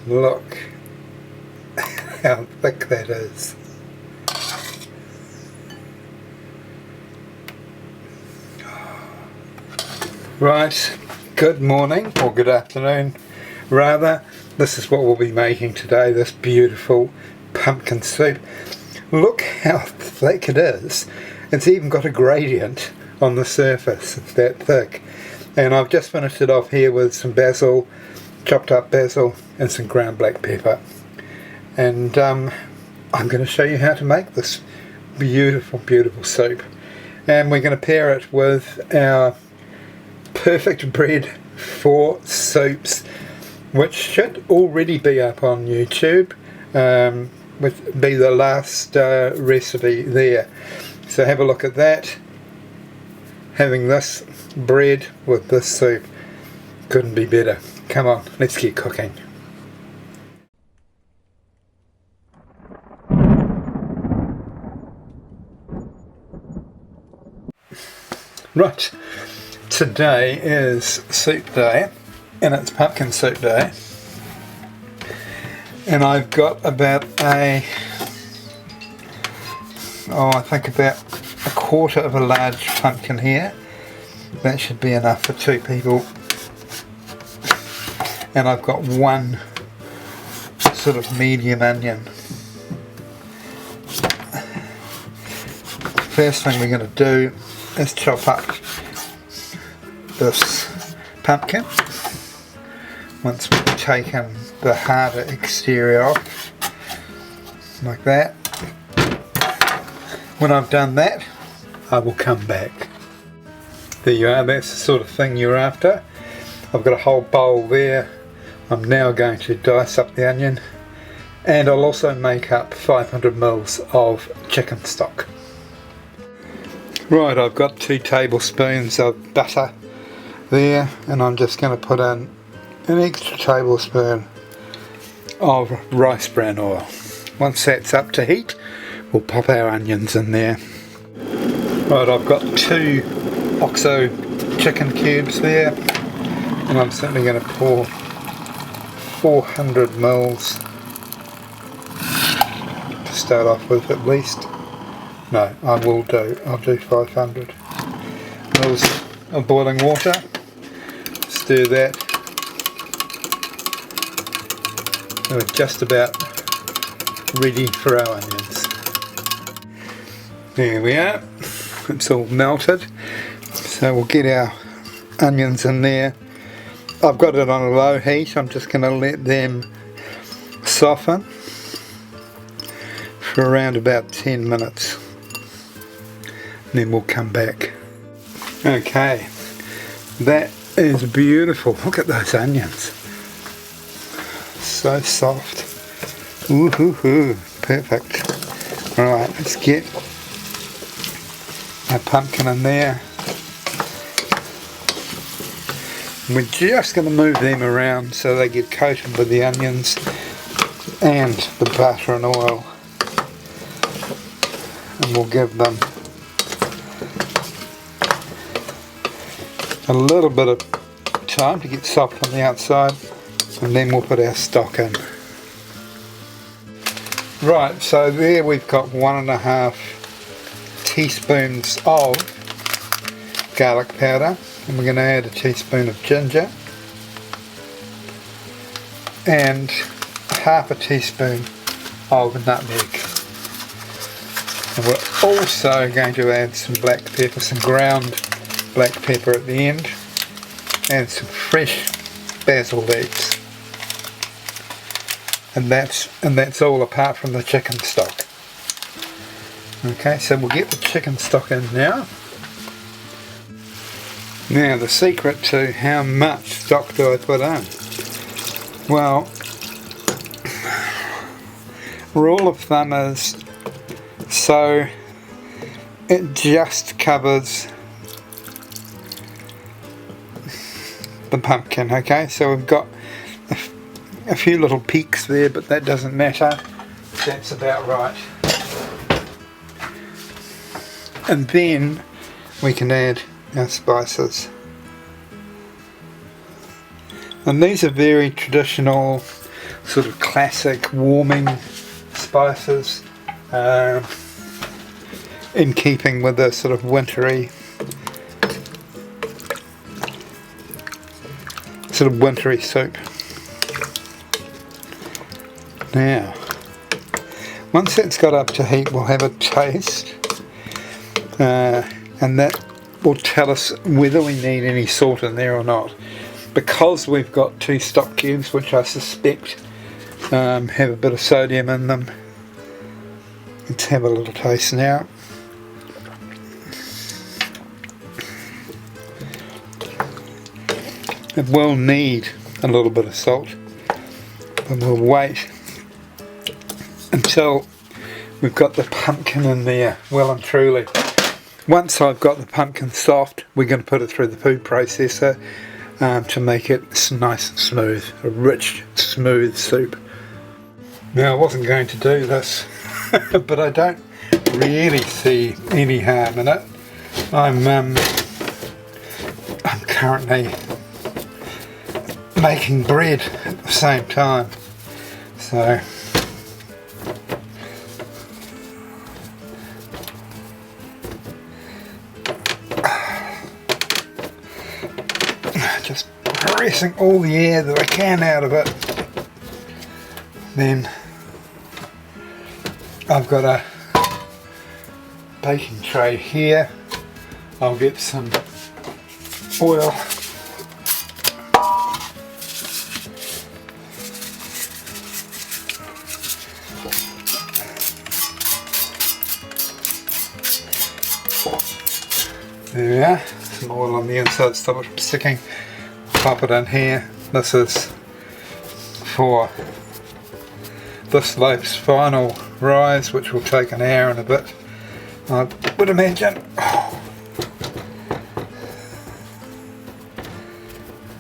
Look how thick that is. Right, good morning, or good afternoon rather. This is what we'll be making today, this beautiful pumpkin soup. Look how thick it is. It's even got a gradient on the surface, it's that thick. And I've just finished it off here with some basil, chopped up basil and some ground black pepper. And I'm going to show you how to make this beautiful, beautiful soup. And we're going to pair it with our perfect bread for soups, which should already be up on YouTube, would be the last recipe there. So have a look at that. Having this bread with this soup couldn't be better. Come on, let's get cooking. Right, today is soup day, and it's pumpkin soup day, and I've got about I think about a quarter of a large pumpkin here. That should be enough for 2 people. And I've got 1 sort of medium onion. First thing we're going to do is chop up this pumpkin. Once we've taken the harder exterior off, like that. When I've done that, I will come back. There you are, that's the sort of thing you're after. I've got a whole bowl there. I'm now going to dice up the onion, and I'll also make up 500 ml of chicken stock. Right, I've got 2 tablespoons of butter there, and I'm just going to put in an extra tablespoon of rice bran oil. Once that's up to heat, we'll pop our onions in there. Right, I've got 2 OXO chicken cubes there, and I'm simply going to pour 400 ml to start off with at least. No, I'll do 500 ml of boiling water. Stir that. We're just about ready for our onions. There we are, it's all melted. So we'll get our onions in there. I've got it on a low heat. I'm just going to let them soften for around about 10 minutes. And then we'll come back. Okay, that is beautiful. Look at those onions. So soft. Ooh, perfect. Alright, let's get our pumpkin in there. We're just going to move them around so they get coated with the onions and the butter and oil, and we'll give them a little bit of time to get soft on the outside, and then we'll put our stock in. Right, so there we've got 1.5 teaspoons of garlic powder, and we're going to add a teaspoon of ginger and half a teaspoon of nutmeg. And we're also going to add some black pepper, some ground black pepper at the end, and some fresh basil leaves. And that's all apart from the chicken stock. Okay, so we'll get the chicken stock in now. Now the secret to how much stock do I put in? Well, rule of thumb is so it just covers the pumpkin. Okay, so we've got a few little peaks there, but that doesn't matter. That's about right. And then we can add our spices. And these are very traditional sort of classic warming spices, in keeping with the sort of wintry soup. Now, once it's got up to heat, we'll have a taste, and that will tell us whether we need any salt in there or not. Because we've got 2 stock cubes, which I suspect have a bit of sodium in them, let's have a little taste now. It will need a little bit of salt, but we'll wait until we've got the pumpkin in there well and truly. Once I've got the pumpkin soft, we're going to put it through the food processor to make it nice and smooth, a rich, smooth soup. Now, I wasn't going to do this, but I don't really see any harm in it. I'm currently making bread at the same time, so just pressing all the air that I can out of it. Then I've got a baking tray here. I'll get some oil. There we are, some oil on the inside, stop it from sticking. Pop it in here. This is for this loaf's final rise, which will take an hour and a bit, I would imagine.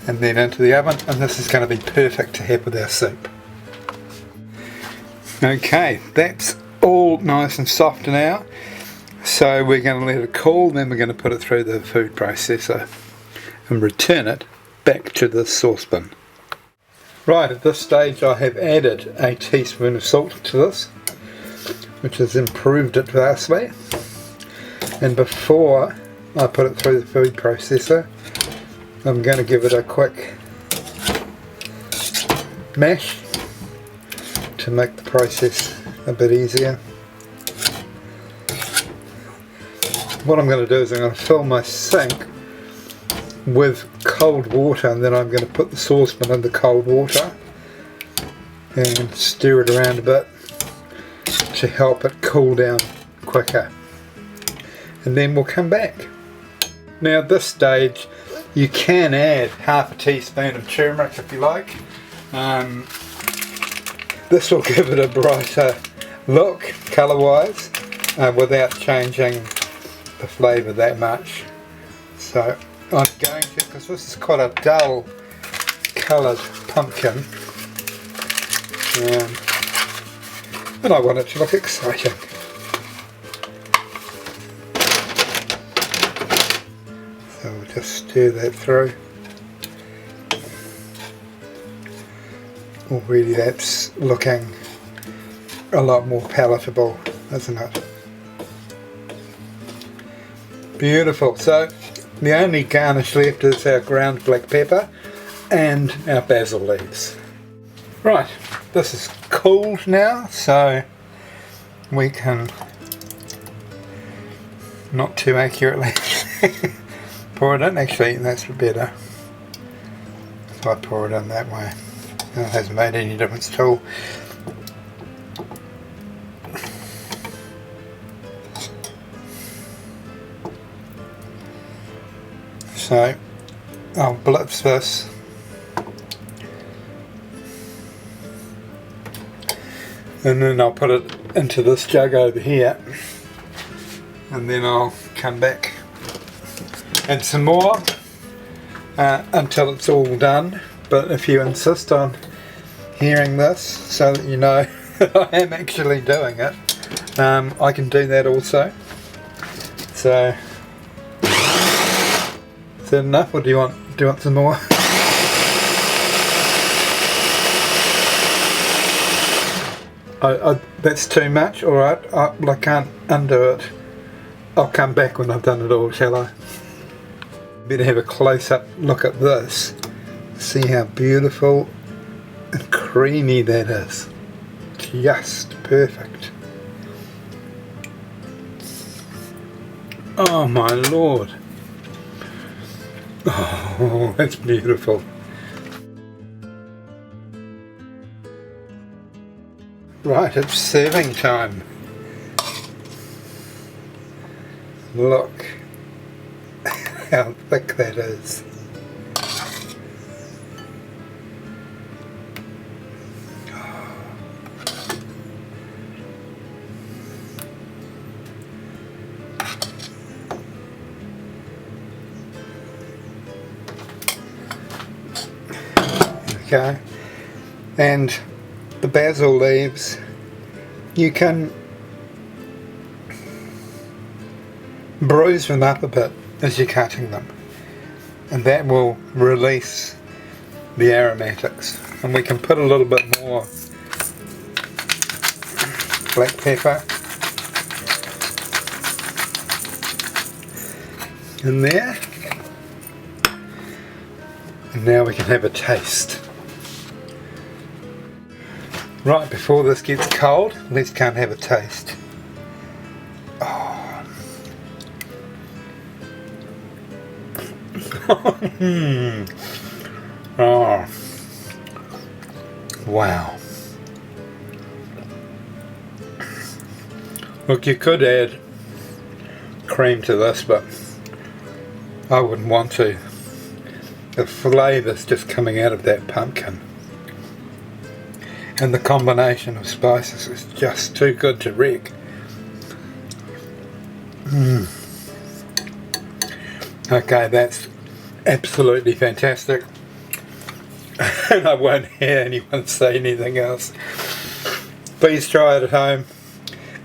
And then into the oven, and this is going to be perfect to have with our soup. Okay, that's all nice and soft now. So we're going to let it cool, then we're going to put it through the food processor and return it back to the saucepan. Right, at this stage I have added a teaspoon of salt to this, which has improved it vastly. And before I put it through the food processor, I'm going to give it a quick mash to make the process a bit easier. What I'm going to do is I'm going to fill my sink with cold water, and then I'm going to put the saucepan in the cold water and stir it around a bit to help it cool down quicker. And then we'll come back. Now at this stage you can add half a teaspoon of turmeric if you like. This will give it a brighter look colour wise without changing the flavour that much. So I'm going to, because this is quite a dull coloured pumpkin, and I want it to look exciting. So we'll just stir that through. Already that's looking a lot more palatable, isn't it? Beautiful. So the only garnish left is our ground black pepper and our basil leaves. Right, this is cooled now, so we can, not too accurately, pour it in. Actually, that's better if I pour it in that way. It hasn't made any difference at all. So I'll blitz this, and then I'll put it into this jug over here, and then I'll come back and some more until it's all done. But if you insist on hearing this so that you know that I am actually doing it, I can do that also. So is that enough, or do you want some more? That's too much. Alright, I can't undo it. I'll come back when I've done it all, shall I? Better have a close-up look at this. See how beautiful and creamy that is. Just perfect. Oh my lord. Oh, that's beautiful. Right, it's serving time. Look how thick that is. Okay, and the basil leaves, you can bruise them up a bit as you're cutting them, and that will release the aromatics. And we can put a little bit more black pepper in there, and now we can have a taste. Right, before this gets cold, let's go and have a taste. Oh. Oh. Wow. Look, you could add cream to this, but I wouldn't want to. The flavour's just coming out of that pumpkin. And the combination of spices is just too good to wreck. Okay, that's absolutely fantastic. And I won't hear anyone say anything else. Please try it at home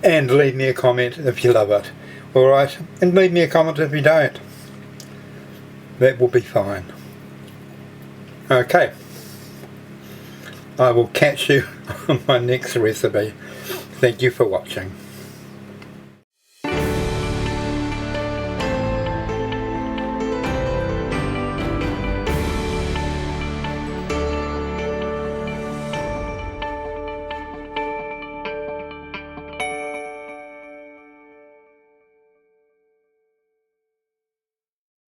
and leave me a comment if you love it. Alright, and leave me a comment if you don't. That will be fine. Okay. I will catch you on my next recipe. Thank you for watching.